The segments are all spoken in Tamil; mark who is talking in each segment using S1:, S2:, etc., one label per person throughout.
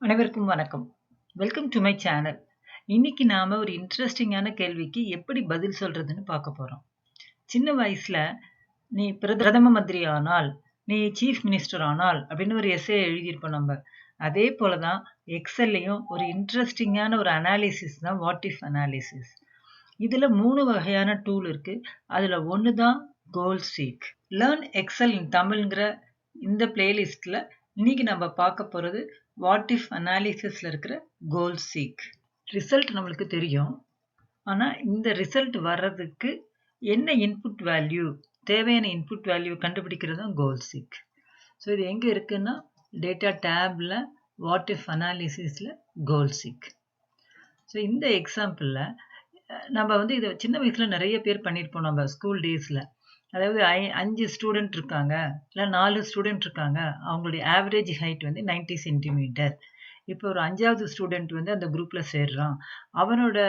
S1: அனைவருக்கும் வணக்கம். Welcome to my channel. இன்னைக்கு நாம ஒரு இன்ட்ரெஸ்டிங்கான கேள்விக்கு எப்படி பதில் சொல்றதுன்னு பார்க்க போறோம். சின்ன வயசுல நீ பிரதம மந்திரி ஆனால், நீ சீஃப் மினிஸ்டர் ஆனால் அப்படின்னு ஒரு எஸ்ஸே எழுதியிருப்போம் நம்ம. அதே போல தான் எக்ஸெல்லையும் ஒரு இன்ட்ரெஸ்டிங்கான ஒரு அனாலிசிஸ் தான் வாட் இஃப் அனாலிசிஸ். இதுல 3 வகையான டூல் இருக்கு. அதுல ஒண்ணு தான் கோல் சீக். லேர்ன் எக்ஸல் இன் தமிழ்ங்கிற இந்த பிளேலிஸ்ட்ல இன்னைக்கு நம்ம பார்க்க போறது வாட் இஃப் அனாலிசிஸ்ல இருக்கிற கோல் சீக். ரிசல்ட் நம்மளுக்கு தெரியும். ஆனா இந்த ரிசல்ட் வர்றதுக்கு என்ன இன்புட் வேல்யூ, தேவையான இன்புட் வேல்யூ கண்டுபிடிக்கிறது தான் கோல் சீக். ஸோ இது எங்க இருக்குன்னா டேட்டா டேப்ல வாட் இஃப் அனாலிசிஸ்ல கோல் சீக். ஸோ இந்த எக்ஸாம்பிள்ல நம்ம வந்து இதை சின்ன வயசுல நிறைய பேர் பண்ணியிருப்போம் நம்ம ஸ்கூல் டேஸ்ல. அதாவது 5 ஸ்டூடெண்ட் இருக்காங்க, இல்லை 4 ஸ்டூடெண்ட் இருக்காங்க. அவங்களுடைய ஆவரேஜ் ஹைட் வந்து 90 சென்டிமீட்டர். இப்போ ஒரு 5வது ஸ்டூடெண்ட் வந்து அந்த குரூப்ல சேர்றான். அவனோட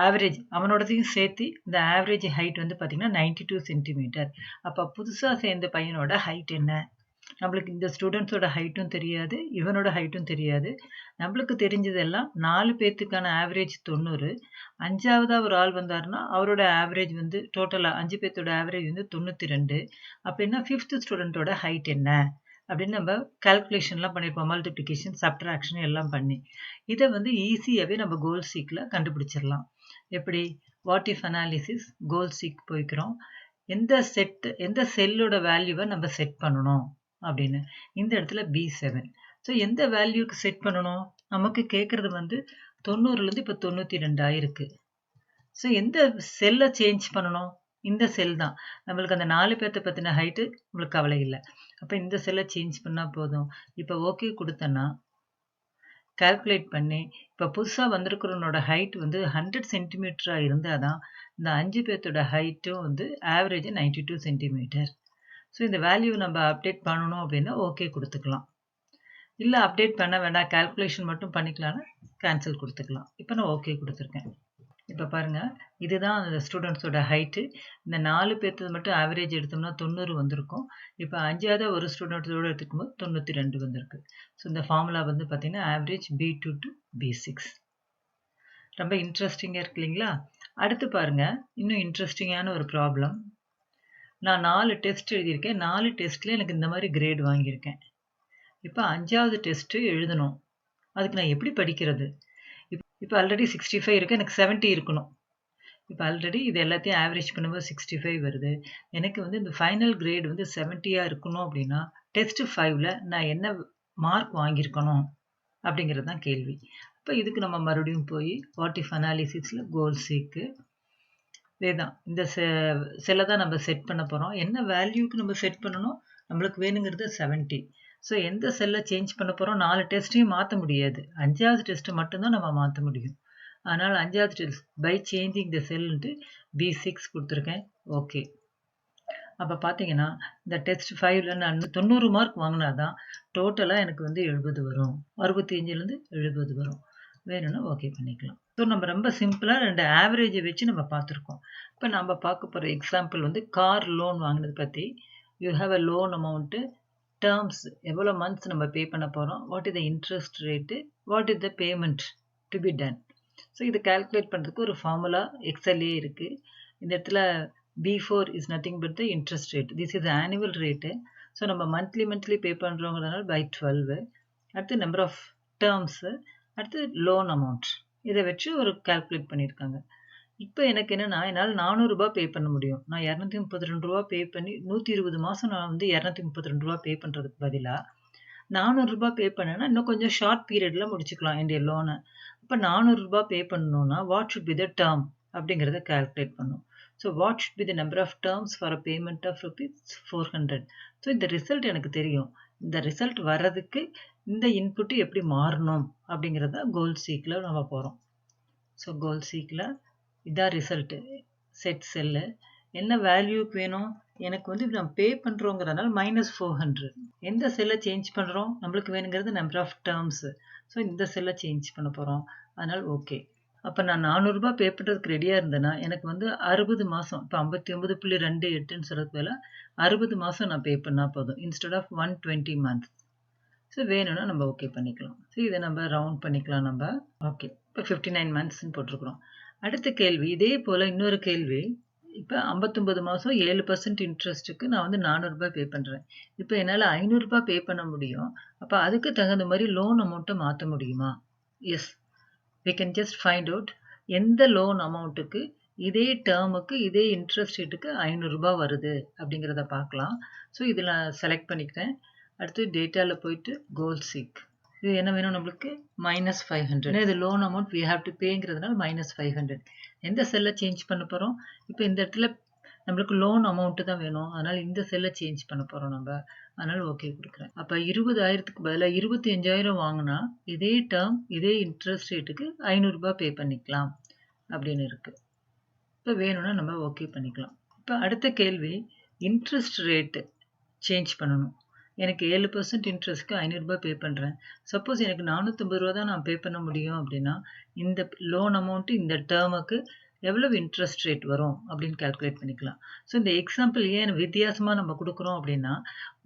S1: ஆவரேஜ், அவனோடதையும் சேர்த்து இந்த ஆவரேஜ் ஹைட் வந்து பார்த்தீங்கன்னா 92 சென்டிமீட்டர். அப்போ புதுசாக சேர்ந்த பையனோட ஹைட் என்ன? நம்மளுக்கு இந்த ஸ்டூடெண்ட்ஸோட ஹைட்டும் தெரியாது, இவனோட ஹைட்டும் தெரியாது. நம்மளுக்கு தெரிஞ்சதெல்லாம் 4 பேர்த்துக்கான ஆவரேஜ் 90. 5வதா ஒரு ஆள் வந்தாருன்னா அவரோட ஆவரேஜ் வந்து டோட்டலா 5 பேர்த்தோட ஆவரேஜ் வந்து 92. அப்படின்னா 5th ஸ்டூடெண்ட்டோட ஹைட் என்ன அப்படின்னு நம்ம கால்குலேஷன்லாம் பண்ணியிருப்போம். மல்டிப்ளிகேஷன், சப்ட்ராக்ஷன் எல்லாம் பண்ணி இதை வந்து ஈஸியாகவே நம்ம கோல் சீக்கில் கண்டுபிடிச்சிடலாம். எப்படி? What if analysis goal seek போய்க்கிறோம். எந்த செல்லோட வேல்யூவை நம்ம செட் பண்ணணும் அப்படின்னு இந்த இடத்துல B7. ஸோ எந்த வேல்யூக்கு செட் பண்ணணும்? நமக்கு கேட்கறது வந்து 90லேருந்து இப்போ 92 ஆயிருக்கு. ஸோ எந்த செல்லை சேஞ்ச் பண்ணணும்? இந்த செல் தான். நம்மளுக்கு அந்த 4 பேர்த்த பற்றின ஹைட்டு நம்மளுக்கு கவலை இல்லை. அப்போ இந்த செல்லை சேஞ்ச் பண்ணால் போதும். இப்போ ஓகே கொடுத்தேன்னா கால்குலேட் பண்ணி இப்போ புதுசாக வந்திருக்கிறவனோட ஹைட் வந்து 100 சென்டிமீட்டராக இருந்தால் தான் இந்த 5 பேர்த்தோட ஹைட்டும் வந்து ஆவரேஜ் 92 சென்டிமீட்டர். ஸோ இந்த வேல்யூ நம்ம அப்டேட் பண்ணணும் அப்படின்னா ஓகே கொடுத்துக்கலாம். இல்லை அப்டேட் பண்ண வேண்டாம், கால்குலேஷன் மட்டும் பண்ணிக்கலாம்னா கேன்சல் கொடுத்துக்கலாம். இப்போ நான் ஓகே கொடுத்துருக்கேன். இப்போ பாருங்கள், இதுதான் அந்த ஸ்டூடெண்ட்ஸோட ஹைட்டு. இந்த 4 பேர்த்தது மட்டும் ஆவரேஜ் எடுத்தோம்னா 90 வந்திருக்கும். இப்போ 5வது ஒரு ஸ்டூடெண்ட்ஸோடு எடுத்துக்கும் போது 92 வந்திருக்கு. ஸோ இந்த ஃபார்முலா வந்து பார்த்தீங்கன்னா ஆவரேஜ் B2 to B6. ரொம்ப இன்ட்ரெஸ்டிங்காக இருக்கு இல்லைங்களா? அடுத்து பாருங்கள், இன்னும் இன்ட்ரெஸ்டிங்கான ஒரு ப்ராப்ளம். நான் 4 டெஸ்ட் எழுதியிருக்கேன். 4 டெஸ்ட்டில் எனக்கு இந்த மாதிரி கிரேட் வாங்கியிருக்கேன். இப்போ 5வது டெஸ்ட்டு எழுதணும். அதுக்கு நான் எப்படி படிக்கிறது? இப்போ ஆல்ரெடி 65 இருக்குது, எனக்கு 70 இருக்கணும். இப்போ ஆல்ரெடி இது எல்லாத்தையும் ஆவரேஜ் பண்ணும்போது 65 வருது. எனக்கு வந்து இந்த ஃபைனல் கிரேட் வந்து 70 இருக்கணும் அப்படின்னா டெஸ்ட் 5ல் நான் என்ன மார்க் வாங்கியிருக்கணும் அப்படிங்கிறது தான் கேள்வி. இப்போ இதுக்கு நம்ம மறுபடியும் போய் வாட் இஃப் அனாலிசிஸில் கோல் சீக்கு இதேதான். இந்த செல்லை தான் நம்ம செட் பண்ண போகிறோம். என்ன வேல்யூக்கு நம்ம செட் பண்ணணும்? நம்மளுக்கு வேணுங்கிறது 70. ஸோ எந்த செல்லை சேஞ்ச் பண்ண போகிறோம்? 4 டெஸ்ட்டையும் மாற்ற முடியாது. 5வது டெஸ்ட்டை மட்டும்தான் நம்ம மாற்ற முடியும். அதனால் 5வது டெஸ்ட் பை சேஞ்சிங் த செல்ன்ட்டு B6 கொடுத்துருக்கேன். ஓகே. அப்போ பார்த்தீங்கன்னா இந்த டெஸ்ட் 5ல் நான் 90 மார்க் வாங்கினா தான் டோட்டலாக எனக்கு வந்து 70 வரும். 65லேருந்து 70 வரும். வேணும்னா ஓகே பண்ணிக்கலாம். ஸோ நம்ம ரொம்ப சிம்பிளாக 2 ஆவரேஜை வச்சு நம்ம பார்த்துருக்கோம். இப்போ நம்ம பார்க்க போகிற எக்ஸாம்பிள் வந்து கார் லோன் வாங்கினது பற்றி. You have a loan amount, terms எவ்வளோ மந்த்ஸ் நம்ம பே பண்ண போகிறோம், what is the interest rate, what is the payment to be done. So இதை கால்குலேட் பண்ணுறதுக்கு ஒரு ஃபார்முலா எக்ஸல்லே இருக்குது. இந்த இடத்துல B4 is nothing but the interest rate. This is annual rate. So நம்ம மந்த்லி பே பண்ணுறோங்கிறதுனால பை 12. அடுத்து நம்பர் ஆஃப் டேர்ம்ஸு, அடுத்து லோன் அமௌண்ட். இதை வச்சு ஒரு கால்குலேட் பண்ணியிருக்காங்க. இப்போ எனக்கு என்னென்னா, என்னால் 400 ரூபா பே பண்ண முடியும். நான் 232 ரூபா பே பண்ணி 120 மாதம் நான் வந்து 232 ரூபா பே பண்ணுறதுக்கு பதிலாக 400 ரூபா பே பண்ணேன்னா இன்னும் கொஞ்சம் ஷார்ட் பீரியடில் முடிச்சுக்கலாம் என்னுடைய லோனை. இப்போ 400 ரூபா பே பண்ணணும்னா what should be the term அப்படிங்கிறத கால்குலேட் பண்ணும். So what should be the number of terms for a payment of ₹400. So இந்த ரிசல்ட் எனக்கு தெரியும். இந்த ரிசல்ட் வர்றதுக்கு இந்த இன்புட்டு எப்படி மாறணும் அப்படிங்கிறத கோல் சீக்கில் நம்ம போகிறோம். ஸோ கோல் சீக்கில் இதான் ரிசல்ட்டு. செட் செல்லு என்ன வேல்யூக்கு வேணும்? எனக்கு வந்து நம்ம பே பண்ணுறோங்கிறதுனால -400. எந்த செல்லை சேஞ்ச் பண்ணுறோம்? நம்மளுக்கு வேணுங்கிறது நம்பர் ஆஃப் டேர்ம்ஸு. ஸோ இந்த செல்லை சேஞ்ச் பண்ண போகிறோம். அதனால் ஓகே. அப்போ நான் 400 ரூபா பே பண்ணுறதுக்கு ரெடியாக இருந்தேன்னா எனக்கு வந்து 60 மாதம், இப்போ 59.28ன்னு சொல்கிறது போல 60 மாதம் நான் பே பண்ணால் போதும். Instead of 120 months. ஸோ வேணும்னா நம்ம ஓகே பண்ணிக்கலாம். ஸோ இதை நம்ம ரவுண்ட் பண்ணிக்கலாம் நம்ம. ஓகே, இப்போ 59 மந்த்ஸ்ன்னு போட்டிருக்கிறோம். அடுத்த கேள்வி இதே போல் இன்னொரு கேள்வி. இப்போ 59 மாதம் 7% இன்ட்ரெஸ்ட்டுக்கு நான் வந்து 400 ரூபாய் பே பண்ணுறேன். இப்போ என்னால் 500 ரூபாய் பே பண்ண முடியும். அப்போ அதுக்கு தகுந்த மாதிரி லோன் அமௌண்ட்டை மாற்ற முடியுமா? Yes, we can just find out எந்த லோன் அமௌண்ட்டுக்கு இதே டேர்முக்கு இதே இன்ட்ரெஸ்ட் ரேட்டுக்கு 500 ரூபாய் வருது அப்படிங்கிறத பார்க்கலாம். ஸோ இதில் நான் செலக்ட் பண்ணிக்கிறேன். அடுத்து டேட்டாவில் போயிட்டு கோல் சீக். இது என்ன வேணும் நம்மளுக்கு? -500. இது loan amount we have to பேங்கிறதுனால -500. எந்த செல்லை சேஞ்ச் பண்ண போகிறோம்? இப்போ இந்த இடத்துல நம்மளுக்கு லோன் அமௌண்ட்டு தான் வேணும். அதனால் இந்த செல்லை சேஞ்ச் பண்ண போகிறோம் நம்ம. அதனால் ஓகே கொடுக்குறேன். அப்போ 20,000க்கு பதிலாக 25,000 வாங்கினா இதே டேர்ம் இதே இன்ட்ரெஸ்ட் ரேட்டுக்கு 500 ரூபாய் பே பண்ணிக்கலாம் அப்படின்னு இருக்குது. இப்போ வேணும்னா நம்ம ஓகே பண்ணிக்கலாம். இப்போ அடுத்த கேள்வி, இன்ட்ரெஸ்ட் ரேட்டு சேஞ்ச் பண்ணணும். எனக்கு 7% இன்ட்ரெஸ்ட்க்கு 500 ரூபாய் பே பண்ணுறேன். சப்போஸ் எனக்கு 450 ரூபா தான் நான் பே பண்ண முடியும் அப்படின்னா இந்த லோன் அமௌண்ட்டு இந்த டேர்முக்கு எவ்வளவு இன்ட்ரெஸ்ட் ரேட் வரும் அப்படின்னு கால்குலேட் பண்ணிக்கலாம். ஸோ இந்த எக்ஸாம்பிள் ஏன் வித்தியாசமாக நம்ம கொடுக்குறோம் அப்படின்னா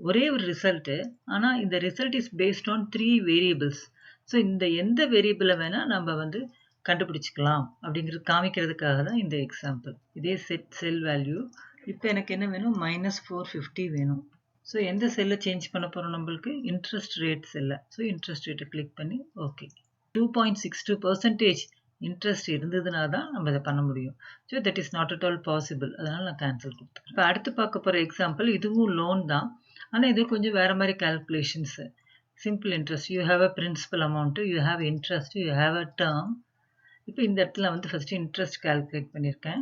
S1: ஒரே ஒரு ரிசல்ட்டு, ஆனால் இந்த result is based on 3 variables. So இந்த எந்த வேரியபிளை வேணால் நம்ம வந்து கண்டுபிடிச்சிக்கலாம் அப்படிங்கிறது காமிக்கிறதுக்காக தான் இந்த எக்ஸாம்பிள். இதே செல் வேல்யூ. இப்போ எனக்கு என்ன வேணும்? -450 வேணும். ஸோ எந்த செல்லை சேஞ்ச் பண்ண போகிறோம்? நம்மளுக்கு இன்ட்ரெஸ்ட் ரேட் செல்லை. ஸோ இன்ட்ரெஸ்ட் ரேட்டை கிளிக் பண்ணி ஓகே. 2.62% இன்ட்ரெஸ்ட் இருந்ததுனா தான் நம்ம இதை பண்ண முடியும். So that is not at all possible. அதனால் நான் கேன்சல் கொடுத்துருக்கேன். இப்போ அடுத்து பார்க்க போகிற எக்ஸாம்பிள் இதுவும் லோன் தான், ஆனால் இது கொஞ்சம் வேறு மாதிரி calculations. Simple interest, you have a principal amount, you have interest, you have a term. இப்போ இந்த இடத்துல வந்து ஃபஸ்ட்டு இன்ட்ரெஸ்ட் கால்குலேட் பண்ணியிருக்கேன்.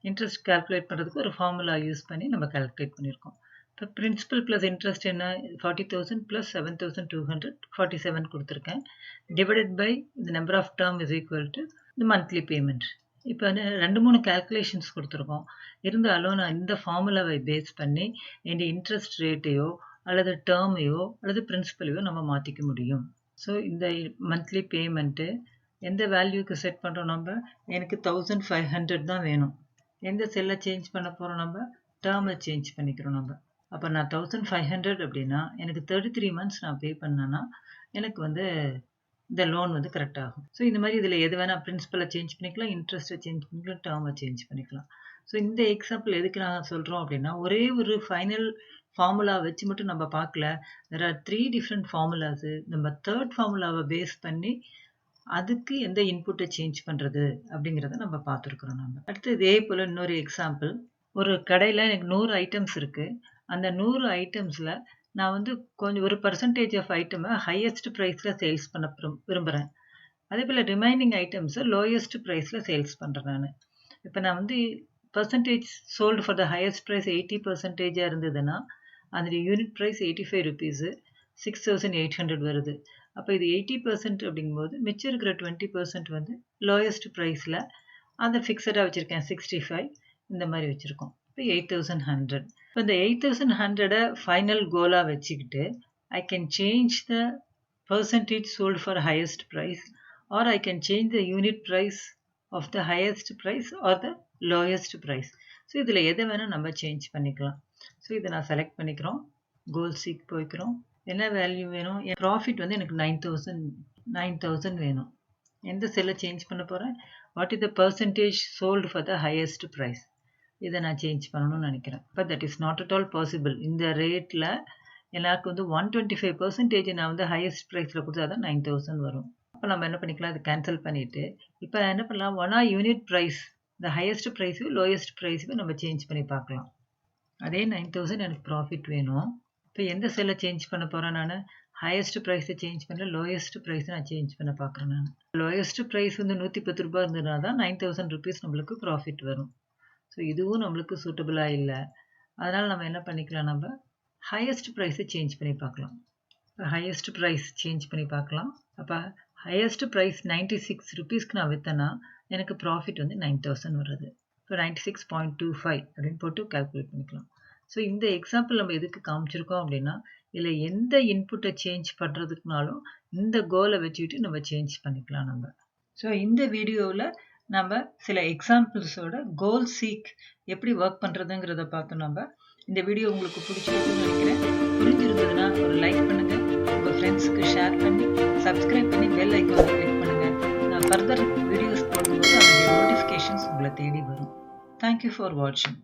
S1: இன்ட்ரெஸ்ட் கால்குலேட் பண்ணுறதுக்கு ஒரு ஃபார்முலா யூஸ் பண்ணி நம்ம கால்குலேட் பண்ணியிருக்கோம். இப்போ பிரின்சிபல் ப்ளஸ் இன்ட்ரெஸ்ட் என்ன? 40,000 + 7,200 47 கொடுத்துருக்கேன். டிவைடட் பை இந்த number of term is equal to இந்த மந்த்லி பேமெண்ட். இப்போ 2-3 கால்குலேஷன்ஸ் கொடுத்துருக்கோம். இருந்தாலும் நான் இந்த ஃபார்முலாவை பேஸ் பண்ணி இந்த இன்ட்ரெஸ்ட் ரேட்டையோ அல்லது டேர்மையோ அல்லது பிரின்சிபலையோ நம்ம மாற்றிக்க முடியும். ஸோ இந்த மந்த்லி பேமெண்ட்டு எந்த வேல்யூக்கு செட் பண்ணுறோம் நம்ம? எனக்கு 1,500 தான் வேணும். எந்த செல்லை சேஞ்ச் பண்ண போகிறோம் நம்ம? டேர்மை சேஞ்ச் பண்ணிக்கிறோம் நம்ம. அப்போ நான் 1,500 அப்படின்னா எனக்கு 33 மந்த்ஸ் நான் பே பண்ணேன்னா எனக்கு வந்து இந்த லோன் வந்து கரெக்ட் ஆகும். ஸோ இந்த மாதிரி இதில் எது வேணால் பிரின்சிபலை சேஞ்ச் பண்ணிக்கலாம், இன்ட்ரெஸ்ட்டை சேஞ்ச் பண்ணிக்கலாம், டேர்மை சேஞ்ச் பண்ணிக்கலாம். ஸோ இந்த எக்ஸாம்பிள் எதுக்கு நான் சொல்கிறோம் அப்படின்னா ஒரே ஒரு ஃபைனல் ஃபார்முலா வச்சு மட்டும் நம்ம பார்க்கல. There are 3 different formulas. நம்ம தேர்ட் ஃபார்முலாவை பேஸ் பண்ணி அதுக்கு எந்த இன்புட்டை சேஞ்ச் பண்ணுறது அப்படிங்கிறத நம்ம பார்த்துருக்குறோம். நம்ம அடுத்து இதே போல் இன்னொரு எக்ஸாம்பிள். ஒரு கடையில் எனக்கு 100 ஐட்டம்ஸ் இருக்குது. அந்த 100 ஐட்டம்ஸில் நான் வந்து கொஞ்சம் ஒரு பர்சன்டேஜ் ஆஃப் ஐட்டமை ஹையஸ்ட் ப்ரைஸில் சேல்ஸ் பண்ண விரும்புகிறேன். அதே போல் ரிமைனிங் ஐட்டம்ஸை லோயஸ்ட் ப்ரைஸில் சேல்ஸ் பண்ணுறேன் நான். இப்போ நான் வந்து percentage sold for the highest price 80% இருந்ததுன்னா அந்த யூனிட் ப்ரைஸ் 85 ருபீஸு, 6,800 வருது. அப்போ இது 80% அப்படிங்கும்போது மிச்சம் இருக்கிற 20% வந்து லோயஸ்ட் ப்ரைஸில் அதை ஃபிக்ஸடாக வச்சுருக்கேன். 65 இந்த மாதிரி வச்சுருக்கோம். இப்போ 8,100. இப்போ இந்த 8,100 ஃபைனல் கோலாக வச்சுக்கிட்டு I can change the percentage sold for highest price or I can change the unit price of the highest price or the lowest price. So இதில் எதை வேணால் நம்ம சேஞ்ச் பண்ணிக்கலாம். ஸோ இதை நான் செலக்ட் பண்ணிக்கிறோம். கோல் சீக் போய்க்கிறோம். என்ன வேல்யூ வேணும்? ப்ராஃபிட் வந்து எனக்கு 9,000 வேணும். எந்த செல்லை சேஞ்ச் பண்ண போகிறேன்? What is the percentage sold for the highest price. இதை நான் சேஞ்ச் பண்ணணும்னு நினைக்கிறேன். But that is not at all possible. இந்த ரேட்டில் எனக்கு வந்து 125% நான் வந்து ஹையஸ்ட் ப்ரைஸில் கொடுத்தா தான் 9,000 வரும். அப்போ நம்ம என்ன பண்ணிக்கலாம்? அதை கேன்சல் பண்ணிவிட்டு இப்போ என்ன பண்ணலாம்? ஒன்றா யூனிட் ப்ரைஸ் இந்த ஹையஸ்ட் ப்ரைஸையும் லோயஸ்ட் ப்ரைஸையும் நம்ம சேஞ்ச் பண்ணி பார்க்கலாம். அதே 9,000 எனக்கு ப்ராஃபிட் வேணும். இப்போ எந்த செல்லை சேஞ்ச் பண்ண போகிறேன்? நான் ஹையஸ்ட் ப்ரைஸை சேஞ்ச் பண்ணல, லோயஸ்ட் ப்ரைஸை நான் சேஞ்ச் பண்ண பார்க்குறேன். நான் லோயஸ்ட் ப்ரைஸ் வந்து 110 ரூபாய் இருந்ததுனா தான் 9,000 ருபீஸ் நம்மளுக்கு ப்ராஃபிட் வரும். ஸோ இதுவும் நம்மளுக்கு சூட்டபுளாக இல்லை. அதனால் நம்ம என்ன பண்ணிக்கலாம்? நம்ம ஹையஸ்ட் ப்ரைஸை சேஞ்ச் பண்ணி பார்க்கலாம். இப்போ ஹையஸ்ட் ப்ரைஸ் சேஞ்ச் பண்ணி பார்க்கலாம். அப்போ ஹையஸ்ட் ப்ரைஸ் 96 ருபீஸ்க்கு நான் விற்றேன்னா எனக்கு ப்ராஃபிட் வந்து 9,000 வருது. இப்போ 96.25 அப்படின்னு போட்டு கால்குலேட் பண்ணிக்கலாம். ஸோ இந்த எக்ஸாம்பிள் நம்ம எதுக்கு காமிச்சிருக்கோம் அப்படின்னா இதில் எந்த இன்புட்டை சேஞ்ச் பண்ணுறதுக்குனாலும் இந்த கோலை வச்சுக்கிட்டு நம்ம சேஞ்ச் பண்ணிக்கலாம் நம்ம. ஸோ இந்த வீடியோவில் நம்ம சில எக்ஸாம்பிள்ஸோட கோல் சீக் எப்படி ஒர்க் பண்ணுறதுங்கிறத பார்த்தோம். நம்ம இந்த வீடியோ உங்களுக்கு பிடிச்சிருக்குன்னு நினைக்கிறேன். புரிஞ்சிருந்ததுன்னா ஒரு லைக் பண்ணுங்கள். உங்கள் ஃப்ரெண்ட்ஸுக்கு ஷேர் பண்ணி சப்ஸ்கிரைப் பண்ணி பெல் ஐக்கானை கிளிக் பண்ணுங்கள். நான் ஃபர்தர் வீடியோஸ் போடும்போது அதனுடைய நோட்டிஃபிகேஷன்ஸ் உங்களை தேடி வரும். தேங்க்யூ ஃபார் வாட்சிங்.